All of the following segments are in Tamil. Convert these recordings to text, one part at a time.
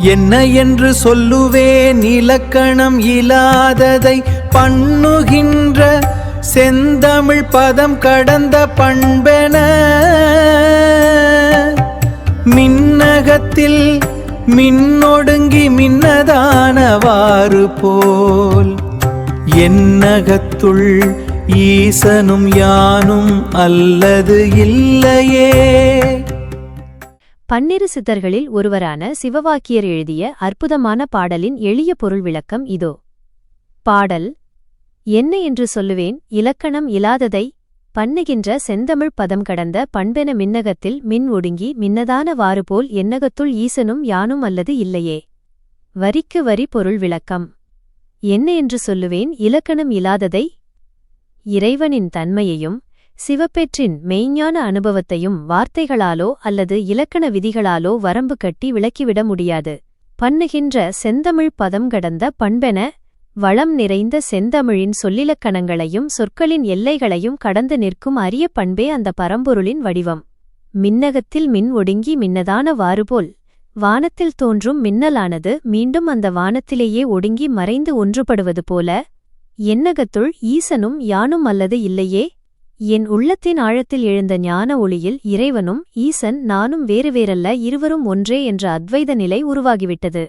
என்ன என்று சொல்லுவேன் இலக்கணம் இல்லாததை பண்ணுகின்ற செந்தமிழ் பதம் கடந்த பண்பென மின்னகத்தில் மின்னொடுங்கி மின்னதானவாறு போல் என்னகத்துள் ஈசனும் யானும் அல்லது இல்லையே. பன்னிரு சித்தர்களில் ஒருவரான சிவவாக்கியர் எழுதிய அற்புதமான பாடலின் எளிய பொருள் விளக்கம் இதோ. பாடல்: என்ன என்று சொல்லுவேன் இலக்கணம் இலாததை பண்ணுகின்ற செந்தமிழ் பதம் கடந்த பண்பென மின்னகத்தில் மின் ஒடுங்கி மின்னதான வாறுபோல் என்னகத்துள் ஈசனும் யானும் அல்லது இல்லையே. வரிக்கு வரி பொருள் விளக்கம். என்ன என்று சொல்லுவேன் இலக்கணம் இலாததை இறைவனின் தன்மையையும் சிவப்பெற்றின் மெய்ஞான அனுபவத்தையும் வார்த்தைகளாலோ அல்லது இலக்கண விதிகளாலோ வரம்பு கட்டி விளக்கிவிட முடியாது. பண்ணுகின்ற செந்தமிழ் பதம் கடந்த பண்பென வளம் நிறைந்த செந்தமிழின் சொல்லிலக்கணங்களையும் சொற்களின் எல்லைகளையும் கடந்து நிற்கும் அரிய பண்பே அந்த பரம்பொருளின் வடிவம். மின்னகத்தில் மின் ஒடுங்கி மின்னதான வாறுபோல் வானத்தில் தோன்றும் மின்னலானது மீண்டும் அந்த வானத்திலேயே ஒடுங்கி மறைந்து ஒன்றுபடுவது போல என்னகத்துள் ஈசனும் யானும் அல்லது இல்லையே. என் உள்ளத்தின் ஆழத்தில் எழுந்த ஞான ஒளியில் இறைவனும் ஈசன் நானும் வேறு வேறல்ல, இருவரும் ஒன்றே என்ற அத்வைத நிலை உருவாகிவிட்டது.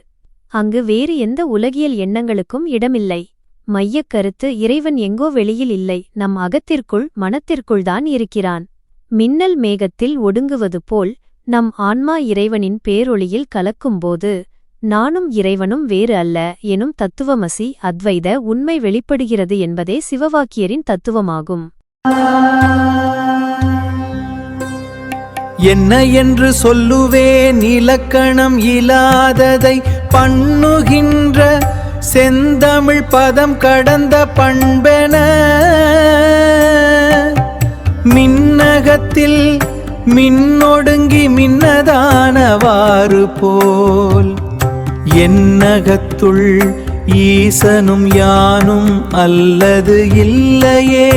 அங்கு வேறு எந்த உலகியல் எண்ணங்களுக்கும் இடமில்லை. மையக் கருத்து இறைவன் எங்கோ வெளியில் இல்லை, நம் அகத்திற்குள் மனத்திற்குள்தான் இருக்கிறான். மின்னல் மேகத்தில் ஒடுங்குவது போல் நம் ஆன்மா இறைவனின் பேரொளியில் கலக்கும்போது நானும் இறைவனும் வேறு அல்ல எனும் தத்துவமசி அத்வைத உண்மை வெளிப்படுகிறது என்பதே சிவவாக்கியரின் தத்துவமாகும். என்ன என்று சொல்லுவேன் இலக்கணம் இலாததை பண்ணுகின்ற செந்தமிழ் பதம் கடந்த பண்பென மின்னகத்தில் மின்னொடுங்கி மின்னதானவாறு போல் என்னகத்துள் ஈசனும் யானும் அல்லது இல்லையே.